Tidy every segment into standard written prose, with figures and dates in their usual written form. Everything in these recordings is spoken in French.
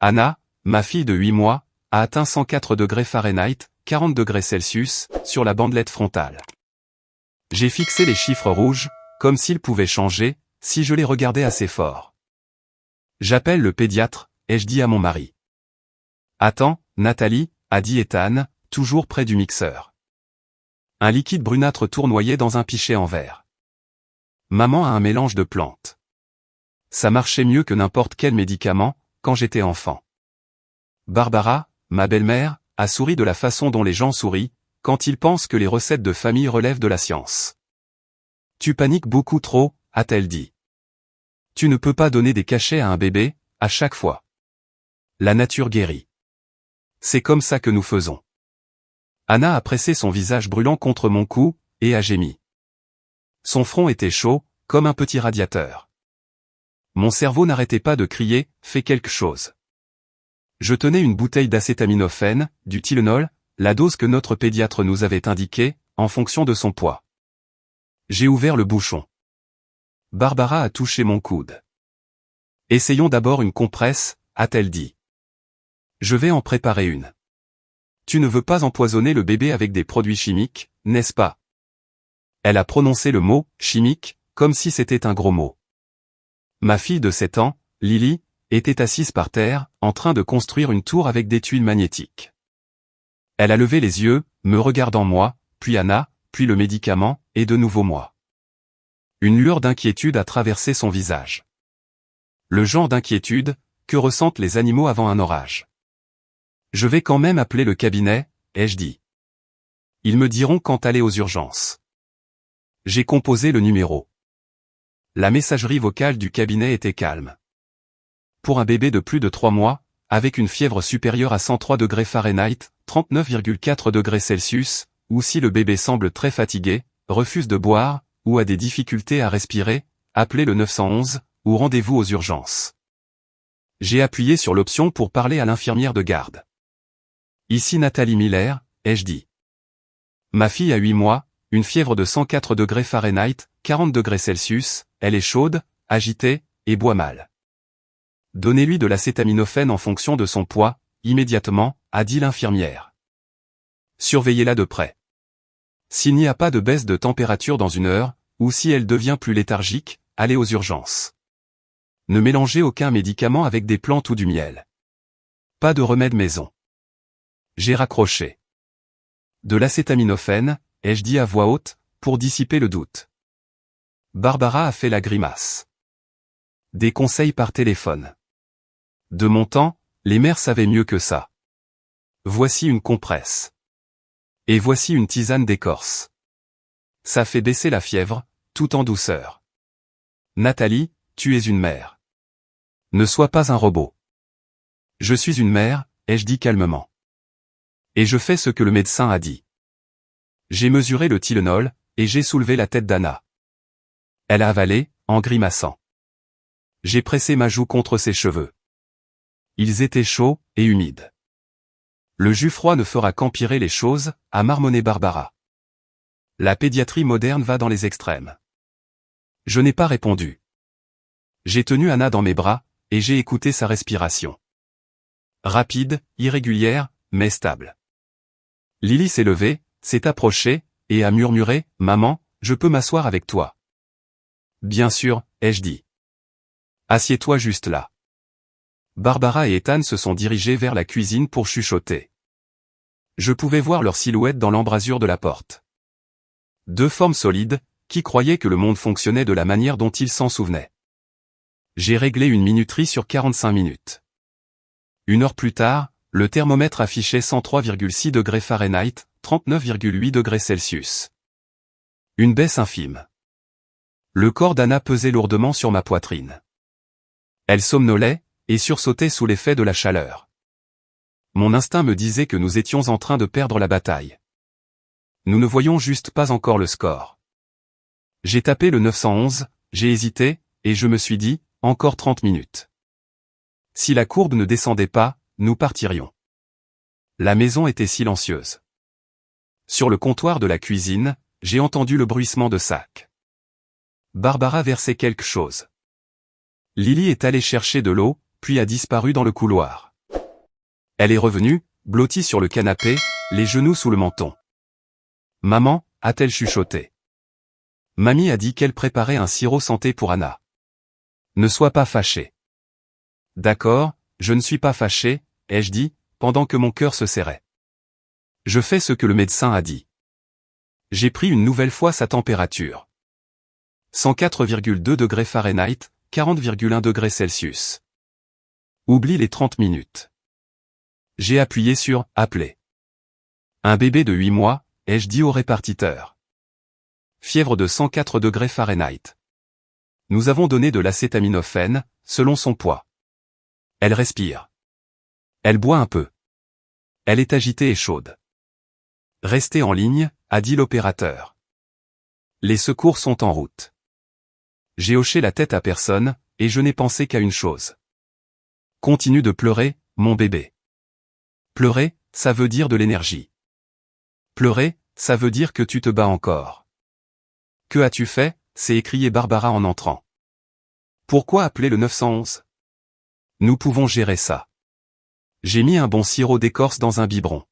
Anna, ma fille de 8 mois, a atteint 104 degrés Fahrenheit, 40 degrés Celsius, sur la bandelette frontale. J'ai fixé les chiffres rouges, comme s'ils pouvaient changer, si je les regardais assez fort. J'appelle le pédiatre, ai-je dit à mon mari. Attends, Nathalie, a dit Ethan, toujours près du mixeur. Un liquide brunâtre tournoyait dans un pichet en verre. Maman a un mélange de plantes. Ça marchait mieux que n'importe quel médicament, quand j'étais enfant. Barbara, ma belle-mère, a souri de la façon dont les gens sourient, quand ils pensent que les recettes de famille relèvent de la science. Tu paniques beaucoup trop, a-t-elle dit. Tu ne peux pas donner des cachets à un bébé, à chaque fois. La nature guérit. C'est comme ça que nous faisons. Anna a pressé son visage brûlant contre mon cou, et a gémi. Son front était chaud, comme un petit radiateur. Mon cerveau n'arrêtait pas de crier, fais quelque chose. Je tenais une bouteille d'acétaminophène, du Tylenol, la dose que notre pédiatre nous avait indiquée, en fonction de son poids. J'ai ouvert le bouchon. Barbara a touché mon coude. Essayons d'abord une compresse, a-t-elle dit. Je vais en préparer une. Tu ne veux pas empoisonner le bébé avec des produits chimiques, n'est-ce pas? Elle a prononcé le mot « chimique » comme si c'était un gros mot. Ma fille de 7 ans, Lily, était assise par terre, en train de construire une tour avec des tuiles magnétiques. Elle a levé les yeux, me regardant moi, puis Anna, puis le médicament, et de nouveau moi. Une lueur d'inquiétude a traversé son visage. Le genre d'inquiétude que ressentent les animaux avant un orage. Je vais quand même appeler le cabinet, ai-je dit. Ils me diront quand aller aux urgences. J'ai composé le numéro. La messagerie vocale du cabinet était calme. Pour un bébé de plus de 3 mois, avec une fièvre supérieure à 103 degrés Fahrenheit, 39,4 degrés Celsius, ou si le bébé semble très fatigué, refuse de boire, ou a des difficultés à respirer, appelez le 911, ou rendez-vous aux urgences. J'ai appuyé sur l'option pour parler à l'infirmière de garde. Ici Nathalie Miller, ai-je dit. Ma fille a 8 mois, une fièvre de 104 degrés Fahrenheit, 40 degrés Celsius, elle est chaude, agitée, et boit mal. Donnez-lui de l'acétaminophène en fonction de son poids, immédiatement, a dit l'infirmière. Surveillez-la de près. S'il n'y a pas de baisse de température dans 1 heure, ou si elle devient plus léthargique, allez aux urgences. Ne mélangez aucun médicament avec des plantes ou du miel. Pas de remède maison. J'ai raccroché. De l'acétaminophène, ai-je dit à voix haute, pour dissiper le doute. Barbara a fait la grimace. Des conseils par téléphone. De mon temps, les mères savaient mieux que ça. Voici une compresse. Et voici une tisane d'écorce. Ça fait baisser la fièvre, tout en douceur. Nathalie, tu es une mère. Ne sois pas un robot. Je suis une mère, ai-je dit calmement. Et je fais ce que le médecin a dit. J'ai mesuré le Tylenol, et j'ai soulevé la tête d'Anna. Elle a avalé, en grimaçant. J'ai pressé ma joue contre ses cheveux. Ils étaient chauds et humides. Le jus froid ne fera qu'empirer les choses, a marmonné Barbara. La pédiatrie moderne va dans les extrêmes. Je n'ai pas répondu. J'ai tenu Anna dans mes bras, et j'ai écouté sa respiration. Rapide, irrégulière, mais stable. Lily s'est levée, s'est approchée, et a murmuré, « Maman, je peux m'asseoir avec toi ?» Bien sûr, ai-je dit. Assieds-toi juste là. Barbara et Ethan se sont dirigés vers la cuisine pour chuchoter. Je pouvais voir leur silhouette dans l'embrasure de la porte. 2 formes solides, qui croyaient que le monde fonctionnait de la manière dont ils s'en souvenaient. J'ai réglé une minuterie sur 45 minutes. 1 heure plus tard, le thermomètre affichait 103,6 degrés Fahrenheit, 39,8 degrés Celsius. Une baisse infime. Le corps d'Anna pesait lourdement sur ma poitrine. Elle somnolait, et sursautait sous l'effet de la chaleur. Mon instinct me disait que nous étions en train de perdre la bataille. Nous ne voyions juste pas encore le score. J'ai tapé le 911, j'ai hésité, et je me suis dit, encore 30 minutes. Si la courbe ne descendait pas, nous partirions. La maison était silencieuse. Sur le comptoir de la cuisine, j'ai entendu le bruissement de sacs. Barbara versait quelque chose. Lily est allée chercher de l'eau, puis a disparu dans le couloir. Elle est revenue, blottie sur le canapé, les genoux sous le menton. Maman, a-t-elle chuchoté. Mamie a dit qu'elle préparait un sirop santé pour Anna. Ne sois pas fâché. D'accord, je ne suis pas fâché, ai-je dit, pendant que mon cœur se serrait. Je fais ce que le médecin a dit. J'ai pris une nouvelle fois sa température. 104,2 degrés Fahrenheit, 40,1 degrés Celsius. Oublie les 30 minutes. J'ai appuyé sur « Appeler ». Un bébé de 8 mois, ai-je dit au répartiteur. Fièvre de 104 degrés Fahrenheit. Nous avons donné de l'acétaminophène, selon son poids. Elle respire. Elle boit un peu. Elle est agitée et chaude. Restez en ligne, a dit l'opérateur. Les secours sont en route. J'ai hoché la tête à personne, et je n'ai pensé qu'à une chose. Continue de pleurer, mon bébé. Pleurer, ça veut dire de l'énergie. Pleurer, ça veut dire que tu te bats encore. Que as-tu fait, s'est écrié Barbara en entrant. Pourquoi appeler le 911? Nous pouvons gérer ça. J'ai mis un bon sirop d'écorce dans un biberon.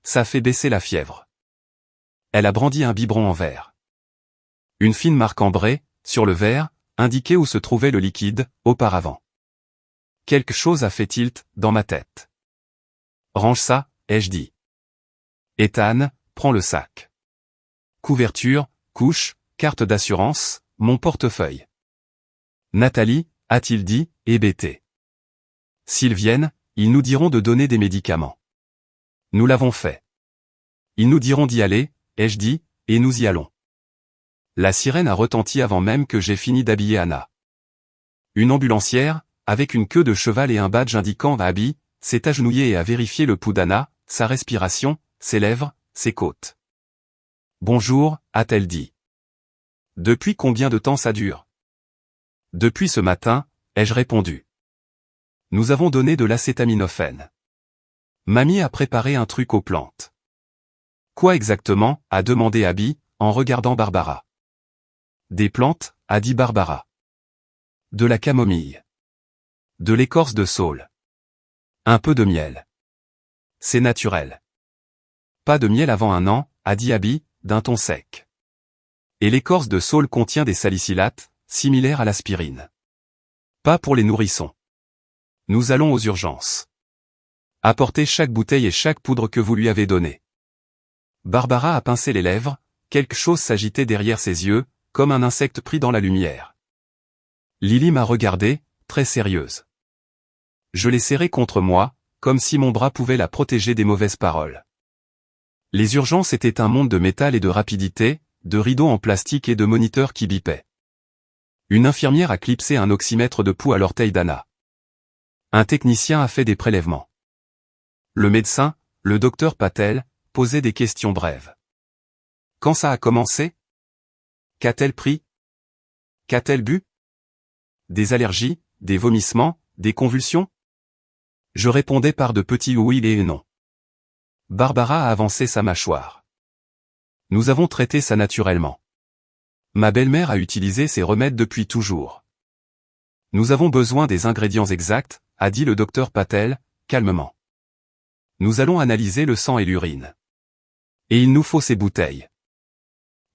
Ça fait baisser la fièvre. Elle a brandi un biberon en verre. Une fine marque ambrée, sur le verre, indiquait où se trouvait le liquide, auparavant. Quelque chose a fait tilt, dans ma tête. Range ça, ai-je dit. Ethan, prends le sac. Couverture, couche, carte d'assurance, mon portefeuille. Nathalie, a-t-il dit, hébété. S'ils viennent, ils nous diront de donner des médicaments. Nous l'avons fait. Ils nous diront d'y aller, ai-je dit, et nous y allons. La sirène a retenti avant même que j'ai fini d'habiller Anna. Une ambulancière, avec une queue de cheval et un badge indiquant Abby, s'est agenouillée et a vérifié le pouls d'Anna, sa respiration, ses lèvres, ses côtes. Bonjour, a-t-elle dit. Depuis combien de temps ça dure? Depuis ce matin, ai-je répondu. Nous avons donné de l'acétaminophène. Mamie a préparé un truc aux plantes. Quoi exactement, a demandé Abby, en regardant Barbara. Des plantes, a dit Barbara. De la camomille. De l'écorce de saule. Un peu de miel. C'est naturel. Pas de miel avant 1 an, a dit Abby, d'un ton sec. Et l'écorce de saule contient des salicylates, similaires à l'aspirine. Pas pour les nourrissons. Nous allons aux urgences. Apportez chaque bouteille et chaque poudre que vous lui avez donnée. Barbara a pincé les lèvres, quelque chose s'agitait derrière ses yeux, comme un insecte pris dans la lumière. Lily m'a regardée, très sérieuse. Je l'ai serrée contre moi, comme si mon bras pouvait la protéger des mauvaises paroles. Les urgences étaient un monde de métal et de rapidité, de rideaux en plastique et de moniteurs qui bipaient. Une infirmière a clipsé un oxymètre de pouls à l'orteil d'Anna. Un technicien a fait des prélèvements. Le médecin, le docteur Patel, posait des questions brèves. Quand ça a commencé? Qu'a-t-elle pris? Qu'a-t-elle bu? Des allergies, des vomissements, des convulsions? Je répondais par de petits oui et non. Barbara a avancé sa mâchoire. Nous avons traité ça naturellement. Ma belle-mère a utilisé ces remèdes depuis toujours. Nous avons besoin des ingrédients exacts, a dit le docteur Patel, calmement. Nous allons analyser le sang et l'urine. Et il nous faut ces bouteilles.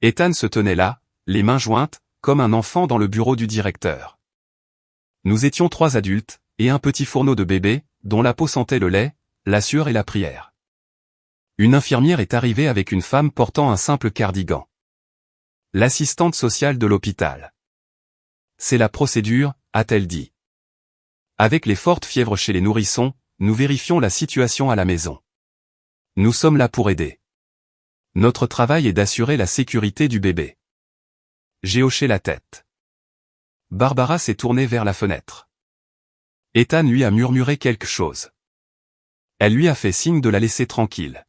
Ethan se tenait là, les mains jointes, comme un enfant dans le bureau du directeur. Nous étions 3 adultes, et un petit fourneau de bébé, dont la peau sentait le lait, la sueur et la prière. Une infirmière est arrivée avec une femme portant un simple cardigan. L'assistante sociale de l'hôpital. C'est la procédure, a-t-elle dit. Avec les fortes fièvres chez les nourrissons, nous vérifions la situation à la maison. Nous sommes là pour aider. Notre travail est d'assurer la sécurité du bébé. J'ai hoché la tête. Barbara s'est tournée vers la fenêtre. Ethan lui a murmuré quelque chose. Elle lui a fait signe de la laisser tranquille.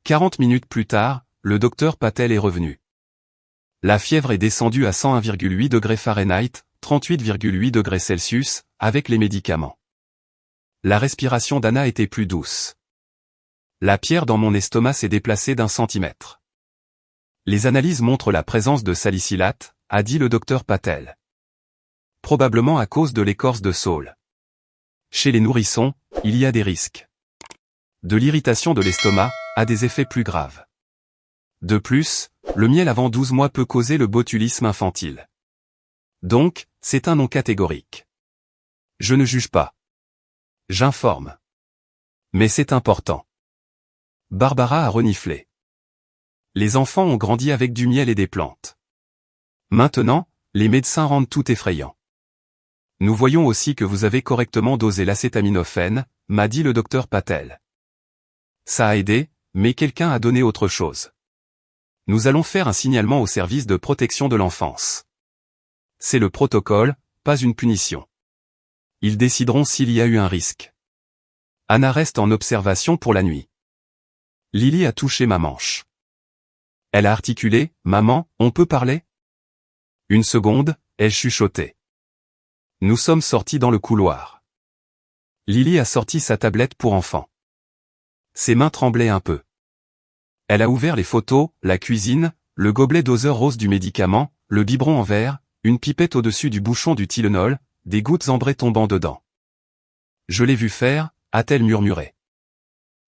40 minutes plus tard, le docteur Patel est revenu. La fièvre est descendue à 101,8 degrés Fahrenheit, 38,8 degrés Celsius, avec les médicaments. La respiration d'Anna était plus douce. La pierre dans mon estomac s'est déplacée d'1 centimètre. Les analyses montrent la présence de salicylate, a dit le docteur Patel. Probablement à cause de l'écorce de saule. Chez les nourrissons, il y a des risques. De l'irritation de l'estomac à des effets plus graves. De plus, le miel avant 12 mois peut causer le botulisme infantile. Donc, c'est un non catégorique. Je ne juge pas. J'informe. Mais c'est important. Barbara a reniflé. Les enfants ont grandi avec du miel et des plantes. Maintenant, les médecins rendent tout effrayant. Nous voyons aussi que vous avez correctement dosé l'acétaminophène, m'a dit le docteur Patel. Ça a aidé, mais quelqu'un a donné autre chose. Nous allons faire un signalement au service de protection de l'enfance. C'est le protocole, pas une punition. Ils décideront s'il y a eu un risque. Anna reste en observation pour la nuit. Lily a touché ma manche. Elle a articulé, « Maman, on peut parler ?» Une seconde, ai-je chuchoté. Nous sommes sortis dans le couloir. Lily a sorti sa tablette pour enfants. Ses mains tremblaient un peu. Elle a ouvert les photos, la cuisine, le gobelet doseur rose du médicament, le biberon en verre, une pipette au-dessus du bouchon du Tylenol, des gouttes ambrées tombant dedans. Je l'ai vu faire, a-t-elle murmuré.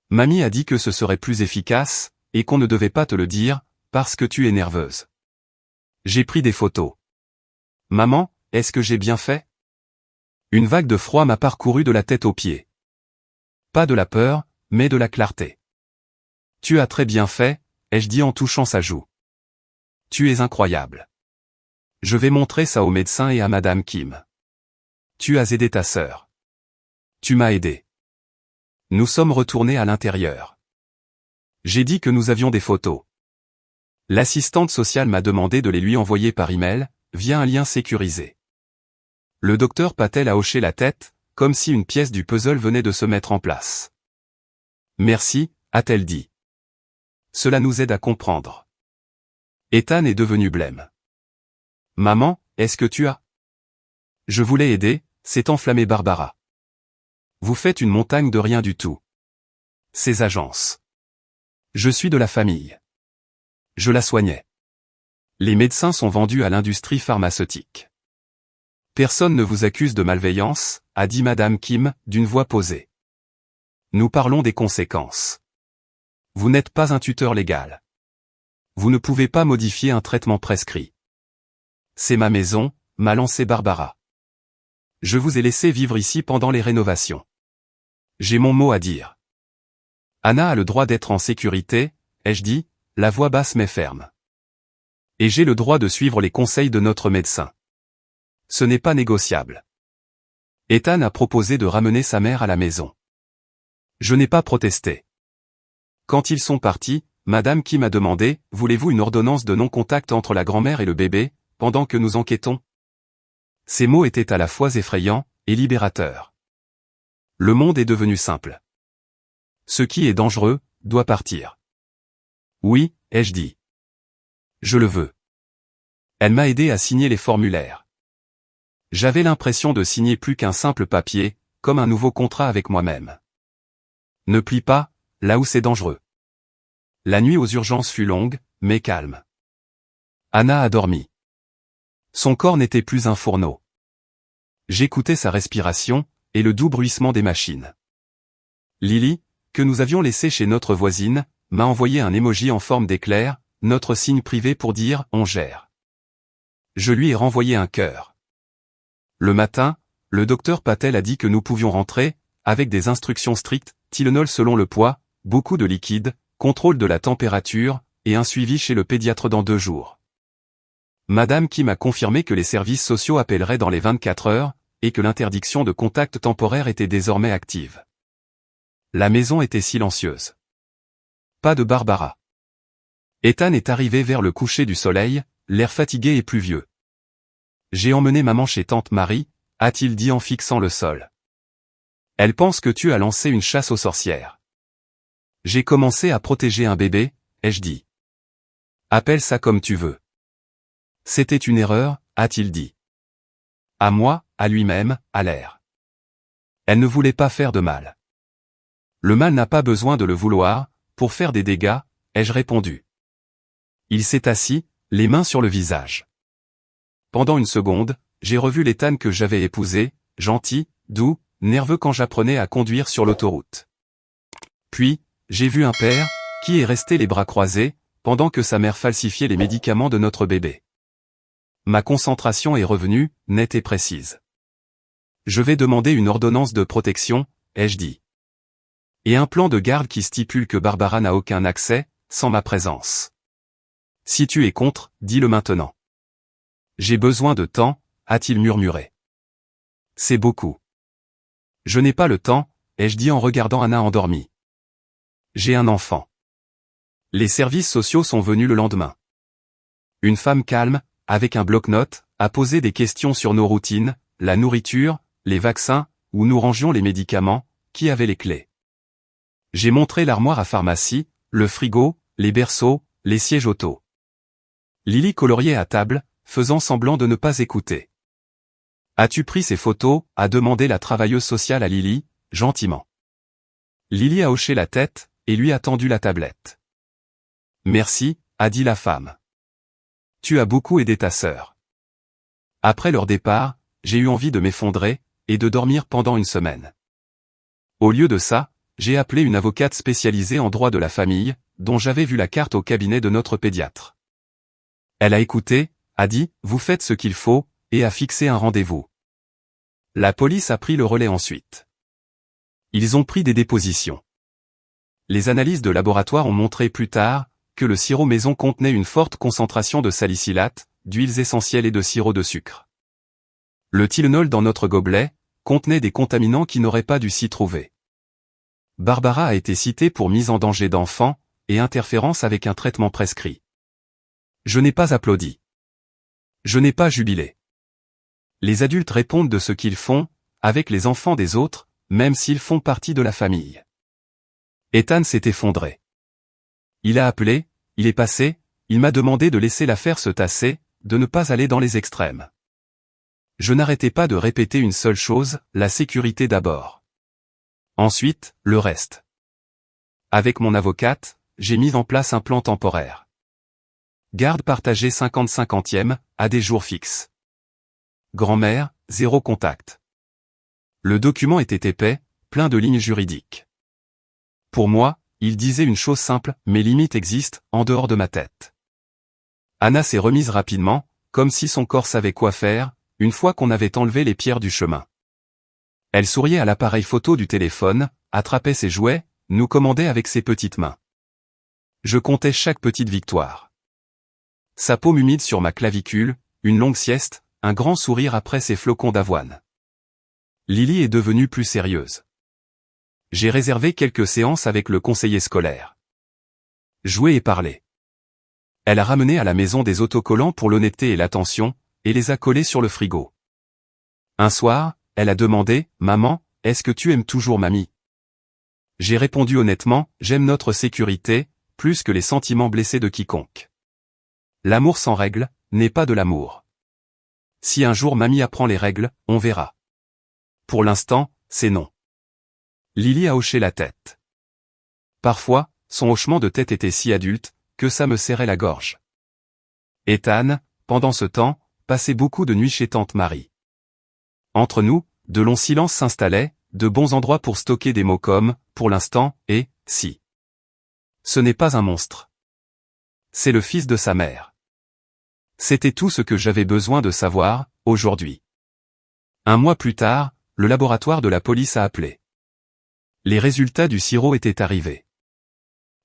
Mamie a dit que ce serait plus efficace, et qu'on ne devait pas te le dire, parce que tu es nerveuse. J'ai pris des photos. Maman, est-ce que j'ai bien fait? Une vague de froid m'a parcouru de la tête aux pieds. Pas de la peur, mais de la clarté. Tu as très bien fait, ai-je dit en touchant sa joue. Tu es incroyable. Je vais montrer ça au médecin et à Madame Kim. Tu as aidé ta sœur. Tu m'as aidé. Nous sommes retournés à l'intérieur. J'ai dit que nous avions des photos. L'assistante sociale m'a demandé de les lui envoyer par email, via un lien sécurisé. Le docteur Patel a hoché la tête, comme si une pièce du puzzle venait de se mettre en place. Merci, a-t-elle dit. Cela nous aide à comprendre. Ethan est devenu blême. Maman, est-ce que tu as? Je voulais aider, s'est enflammée Barbara. Vous faites une montagne de rien du tout. Ces agences. Je suis de la famille. Je la soignais. Les médecins sont vendus à l'industrie pharmaceutique. Personne ne vous accuse de malveillance, a dit Madame Kim, d'une voix posée. Nous parlons des conséquences. Vous n'êtes pas un tuteur légal. Vous ne pouvez pas modifier un traitement prescrit. C'est ma maison, m'a lancé Barbara. Je vous ai laissé vivre ici pendant les rénovations. J'ai mon mot à dire. Anna a le droit d'être en sécurité, ai-je dit, la voix basse mais ferme. Et j'ai le droit de suivre les conseils de notre médecin. Ce n'est pas négociable. Ethan a proposé de ramener sa mère à la maison. Je n'ai pas protesté. Quand ils sont partis, Madame Kim m'a demandé, voulez-vous une ordonnance de non-contact entre la grand-mère et le bébé, pendant que nous enquêtons? Ces mots étaient à la fois effrayants et libérateurs. Le monde est devenu simple. Ce qui est dangereux, doit partir. Oui, ai-je dit. Je le veux. Elle m'a aidé à signer les formulaires. J'avais l'impression de signer plus qu'un simple papier, comme un nouveau contrat avec moi-même. Ne plie pas, là où c'est dangereux. La nuit aux urgences fut longue, mais calme. Anna a dormi. Son corps n'était plus un fourneau. J'écoutais sa respiration, et le doux bruissement des machines. Lily, que nous avions laissée chez notre voisine, m'a envoyé un emoji en forme d'éclair, notre signe privé pour dire « on gère ». Je lui ai renvoyé un cœur. Le matin, le docteur Patel a dit que nous pouvions rentrer, avec des instructions strictes, Tylenol selon le poids, beaucoup de liquide, contrôle de la température, et un suivi chez le pédiatre dans 2 jours. Madame Kim m'a confirmé que les services sociaux appelleraient dans les 24 heures, et que l'interdiction de contact temporaire était désormais active. La maison était silencieuse. Pas de Barbara. Ethan est arrivé vers le coucher du soleil, l'air fatigué et pluvieux. J'ai emmené maman chez tante Marie, a-t-il dit en fixant le sol. Elle pense que tu as lancé une chasse aux sorcières. J'ai commencé à protéger un bébé, ai-je dit. Appelle ça comme tu veux. C'était une erreur, a-t-il dit. À moi, à lui-même, à l'air. Elle ne voulait pas faire de mal. Le mal n'a pas besoin de le vouloir, pour faire des dégâts, ai-je répondu. Il s'est assis, les mains sur le visage. Pendant une seconde, j'ai revu l'Ethan que j'avais épousé, gentil, doux, nerveux quand j'apprenais à conduire sur l'autoroute. Puis, j'ai vu un père, qui est resté les bras croisés, pendant que sa mère falsifiait les médicaments de notre bébé. Ma concentration est revenue, nette et précise. Je vais demander une ordonnance de protection, ai-je dit. Et un plan de garde qui stipule que Barbara n'a aucun accès, sans ma présence. Si tu es contre, dis-le maintenant. J'ai besoin de temps, a-t-il murmuré. C'est beaucoup. Je n'ai pas le temps, ai-je dit en regardant Anna endormie. J'ai un enfant. Les services sociaux sont venus le lendemain. Une femme calme, avec un bloc-notes, a posé des questions sur nos routines, la nourriture, les vaccins, où nous rangions les médicaments, qui avait les clés. J'ai montré l'armoire à pharmacie, le frigo, les berceaux, les sièges auto. Lily coloriait à table, faisant semblant de ne pas écouter. As-tu pris ces photos, a demandé la travailleuse sociale à Lily, gentiment. Lily a hoché la tête, et lui a tendu la tablette. Merci, a dit la femme. Tu as beaucoup aidé ta sœur. Après leur départ, j'ai eu envie de m'effondrer, et de dormir pendant une semaine. Au lieu de ça, j'ai appelé une avocate spécialisée en droit de la famille, dont j'avais vu la carte au cabinet de notre pédiatre. Elle a écouté, a dit « Vous faites ce qu'il faut », et a fixé un rendez-vous. La police a pris le relais ensuite. Ils ont pris des dépositions. Les analyses de laboratoire ont montré plus tard que le sirop maison contenait une forte concentration de salicylate, d'huiles essentielles et de sirop de sucre. Le Tylenol dans notre gobelet contenait des contaminants qui n'auraient pas dû s'y trouver. Barbara a été citée pour mise en danger d'enfant et interférence avec un traitement prescrit. Je n'ai pas applaudi. Je n'ai pas jubilé. Les adultes répondent de ce qu'ils font, avec les enfants des autres, même s'ils font partie de la famille. Ethan s'est effondré. Il a appelé, il est passé, il m'a demandé de laisser l'affaire se tasser, de ne pas aller dans les extrêmes. Je n'arrêtais pas de répéter une seule chose, la sécurité d'abord. Ensuite, le reste. Avec mon avocate, j'ai mis en place un plan temporaire. Garde partagée 50-50e, à des jours fixes. Grand-mère, 0 contact. Le document était épais, plein de lignes juridiques. Pour moi, il disait une chose simple, mes limites existent, en dehors de ma tête. Anna s'est remise rapidement, comme si son corps savait quoi faire, une fois qu'on avait enlevé les pierres du chemin. Elle souriait à l'appareil photo du téléphone, attrapait ses jouets, nous commandait avec ses petites mains. Je comptais chaque petite victoire. Sa paume humide sur ma clavicule, une longue sieste, un grand sourire après ses flocons d'avoine. Lily est devenue plus sérieuse. J'ai réservé quelques séances avec le conseiller scolaire. Jouer et parler. Elle a ramené à la maison des autocollants pour l'honnêteté et l'attention, et les a collés sur le frigo. Un soir, elle a demandé, « Maman, est-ce que tu aimes toujours mamie ?» J'ai répondu honnêtement, « J'aime notre sécurité, plus que les sentiments blessés de quiconque. L'amour sans règles, n'est pas de l'amour. Si un jour mamie apprend les règles, on verra. Pour l'instant, c'est non. » Lily a hoché la tête. Parfois, son hochement de tête était si adulte, que ça me serrait la gorge. Ethan, pendant ce temps, passait beaucoup de nuits chez tante Marie. Entre nous, de longs silences s'installaient, de bons endroits pour stocker des mots comme « pour l'instant » et « si ». Ce n'est pas un monstre. C'est le fils de sa mère. C'était tout ce que j'avais besoin de savoir, aujourd'hui. Un mois plus tard, le laboratoire de la police a appelé. Les résultats du sirop étaient arrivés.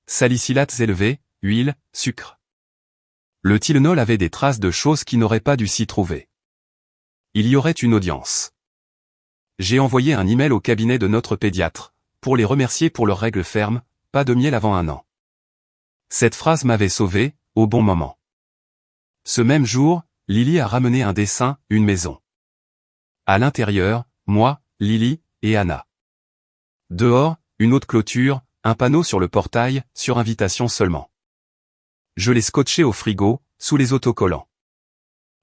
Salicylates élevés, huile, sucre. Le Tylenol avait des traces de choses qui n'auraient pas dû s'y trouver. Il y aurait une audience. J'ai envoyé un email au cabinet de notre pédiatre, pour les remercier pour leurs règles fermes, pas de miel avant 1 an. Cette phrase m'avait sauvé, au bon moment. Ce même jour, Lily a ramené un dessin, une maison. À l'intérieur, moi, Lily, et Anna. Dehors, une autre clôture, un panneau sur le portail, sur invitation seulement. Je l'ai scotché au frigo, sous les autocollants.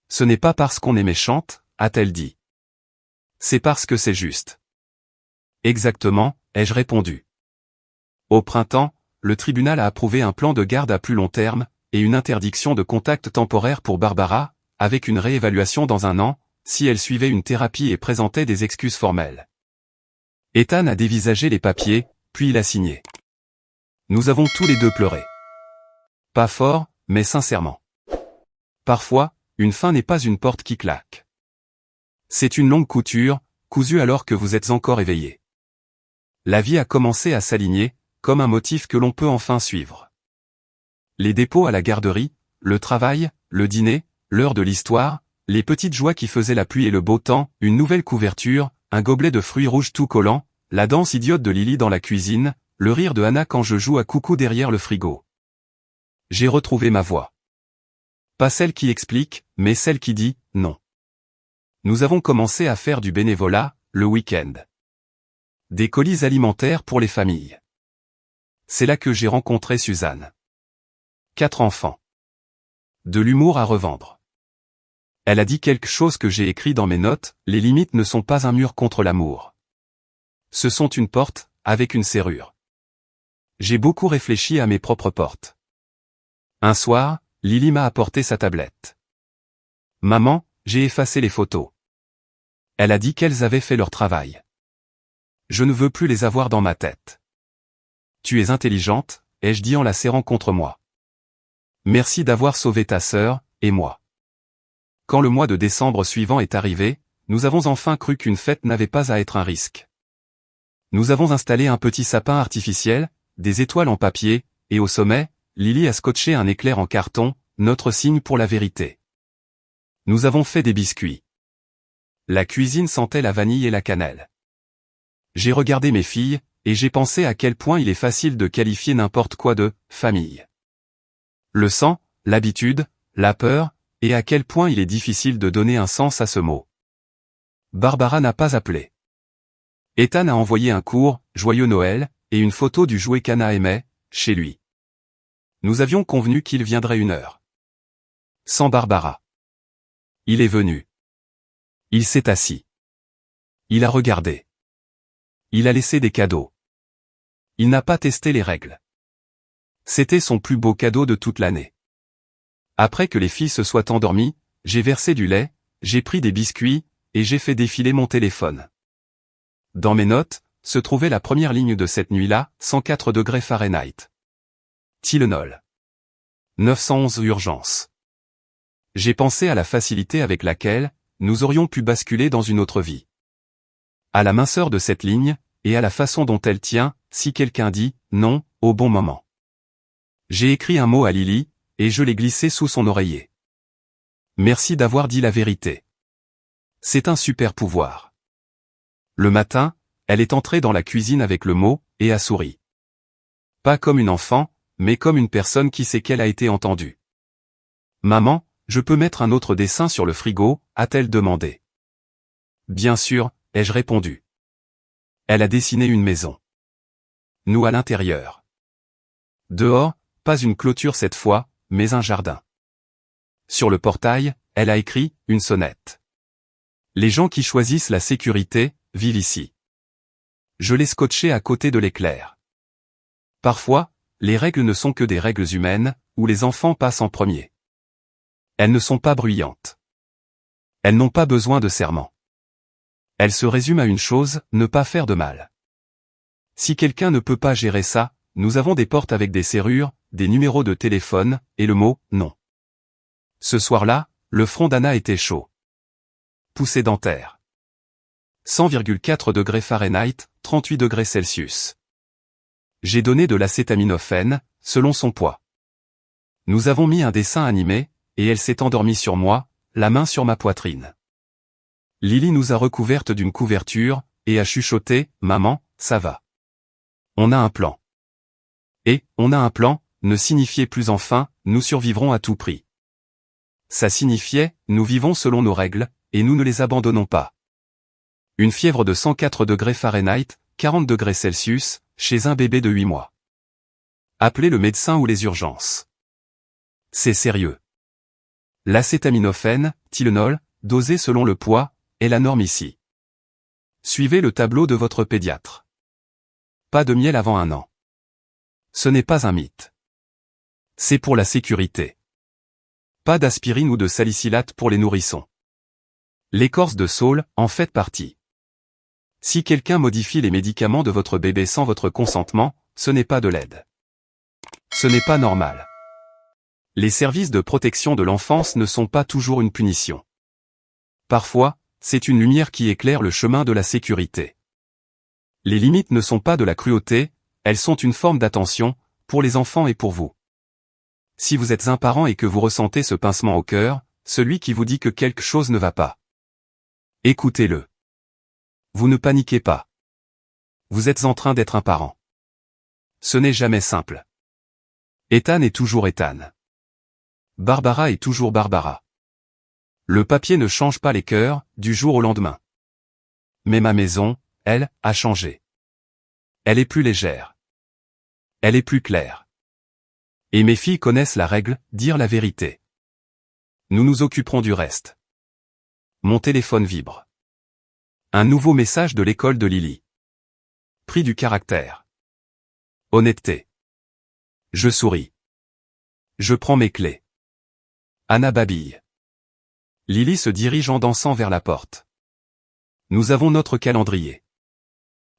Ce n'est pas parce qu'on est méchante, a-t-elle dit. C'est parce que c'est juste. Exactement, ai-je répondu. Au printemps, le tribunal a approuvé un plan de garde à plus long terme, et une interdiction de contact temporaire pour Barbara, avec une réévaluation dans 1 an, si elle suivait une thérapie et présentait des excuses formelles. Ethan a dévisagé les papiers, puis il a signé. Nous avons tous les deux pleuré. Pas fort, mais sincèrement. Parfois, une fin n'est pas une porte qui claque. C'est une longue couture, cousue alors que vous êtes encore éveillé. La vie a commencé à s'aligner, comme un motif que l'on peut enfin suivre. Les dépôts à la garderie, le travail, le dîner, l'heure de l'histoire, les petites joies qui faisaient la pluie et le beau temps, une nouvelle couverture, un gobelet de fruits rouges tout collants, la danse idiote de Lily dans la cuisine, le rire de Hannah quand je joue à coucou derrière le frigo. J'ai retrouvé ma voix. Pas celle qui explique, mais celle qui dit « non ». Nous avons commencé à faire du bénévolat, le week-end. Des colis alimentaires pour les familles. C'est là que j'ai rencontré Suzanne. 4 enfants. De l'humour à revendre. Elle a dit quelque chose que j'ai écrit dans mes notes, les limites ne sont pas un mur contre l'amour. Ce sont une porte, avec une serrure. J'ai beaucoup réfléchi à mes propres portes. Un soir, Lily m'a apporté sa tablette. Maman, j'ai effacé les photos. Elle a dit qu'elles avaient fait leur travail. Je ne veux plus les avoir dans ma tête. Tu es intelligente, ai-je dit en la serrant contre moi. Merci d'avoir sauvé ta sœur, et moi. Quand le mois de décembre suivant est arrivé, nous avons enfin cru qu'une fête n'avait pas à être un risque. Nous avons installé un petit sapin artificiel, des étoiles en papier, et au sommet, Lily a scotché un éclair en carton, notre signe pour la vérité. Nous avons fait des biscuits. La cuisine sentait la vanille et la cannelle. J'ai regardé mes filles, et j'ai pensé à quel point il est facile de qualifier n'importe quoi de « famille ». Le sang, l'habitude, la peur, et à quel point il est difficile de donner un sens à ce mot. Barbara n'a pas appelé. Ethan a envoyé un court « Joyeux Noël » et une photo du jouet qu'Hannah aimait, chez lui. Nous avions convenu qu'il viendrait 1 heure. Sans Barbara. Il est venu. Il s'est assis. Il a regardé. Il a laissé des cadeaux. Il n'a pas testé les règles. C'était son plus beau cadeau de toute l'année. Après que les filles se soient endormies, j'ai versé du lait, j'ai pris des biscuits, et j'ai fait défiler mon téléphone. Dans mes notes, se trouvait la première ligne de cette nuit-là, 104 degrés Fahrenheit. Tylenol. 911 urgence. J'ai pensé à la facilité avec laquelle nous aurions pu basculer dans une autre vie. À la minceur de cette ligne, et à la façon dont elle tient, si quelqu'un dit « non » au bon moment. J'ai écrit un mot à Lily, et je l'ai glissé sous son oreiller. Merci d'avoir dit la vérité. C'est un super pouvoir. Le matin, elle est entrée dans la cuisine avec le mot, et a souri. Pas comme une enfant, mais comme une personne qui sait qu'elle a été entendue. Maman, je peux mettre un autre dessin sur le frigo, a-t-elle demandé. Bien sûr, ai-je répondu. Elle a dessiné une maison. Nous à l'intérieur. Dehors, pas une clôture cette fois, mais un jardin. Sur le portail, elle a écrit « une sonnette ». Les gens qui choisissent la sécurité, vivent ici. Je l'ai scotché à côté de l'éclair. Parfois, les règles ne sont que des règles humaines, où les enfants passent en premier. Elles ne sont pas bruyantes. Elles n'ont pas besoin de serment. Elles se résument à une chose, ne pas faire de mal. Si quelqu'un ne peut pas gérer ça, nous avons des portes avec des serrures, des numéros de téléphone, et le mot « non ». Ce soir-là, le front d'Hannah était chaud. Poussée dentaire. 100,4 degrés Fahrenheit, 38 degrés Celsius. J'ai donné de l'acétaminophène, selon son poids. Nous avons mis un dessin animé, et elle s'est endormie sur moi, la main sur ma poitrine. Lily nous a recouvertes d'une couverture, et a chuchoté « Maman, ça va. On a un plan. » Et « on a un plan » ne signifiait plus enfin « nous survivrons à tout prix ». Ça signifiait « nous vivons selon nos règles, et nous ne les abandonnons pas ». Une fièvre de 104 degrés Fahrenheit, 40 degrés Celsius, chez un bébé de 8 mois. Appelez le médecin ou les urgences. C'est sérieux. L'acétaminophène, Tylenol, dosé selon le poids, est la norme ici. Suivez le tableau de votre pédiatre. Pas de miel avant 1 an. Ce n'est pas un mythe. C'est pour la sécurité. Pas d'aspirine ou de salicylate pour les nourrissons. L'écorce de saule en fait partie. Si quelqu'un modifie les médicaments de votre bébé sans votre consentement, ce n'est pas de l'aide. Ce n'est pas normal. Les services de protection de l'enfance ne sont pas toujours une punition. Parfois, c'est une lumière qui éclaire le chemin de la sécurité. Les limites ne sont pas de la cruauté, elles sont une forme d'attention, pour les enfants et pour vous. Si vous êtes un parent et que vous ressentez ce pincement au cœur, celui qui vous dit que quelque chose ne va pas, écoutez-le. Vous ne paniquez pas. Vous êtes en train d'être un parent. Ce n'est jamais simple. Ethan est toujours Ethan. Barbara est toujours Barbara. Le papier ne change pas les cœurs, du jour au lendemain. Mais ma maison, elle, a changé. Elle est plus légère. Elle est plus claire. Et mes filles connaissent la règle, dire la vérité. Nous nous occuperons du reste. Mon téléphone vibre. Un nouveau message de l'école de Lily. Prix du caractère. Honnêteté. Je souris. Je prends mes clés. Anna babille. Lily se dirige en dansant vers la porte. Nous avons notre calendrier.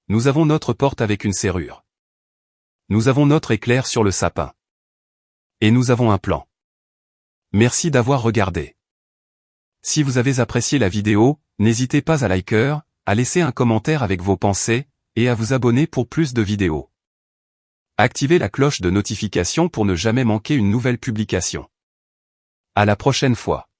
Nous avons notre porte avec une serrure. Nous avons notre éclair sur le sapin. Et nous avons un plan. Merci d'avoir regardé. Si vous avez apprécié la vidéo, n'hésitez pas à liker, à laisser un commentaire avec vos pensées, et à vous abonner pour plus de vidéos. Activez la cloche de notification pour ne jamais manquer une nouvelle publication. À la prochaine fois.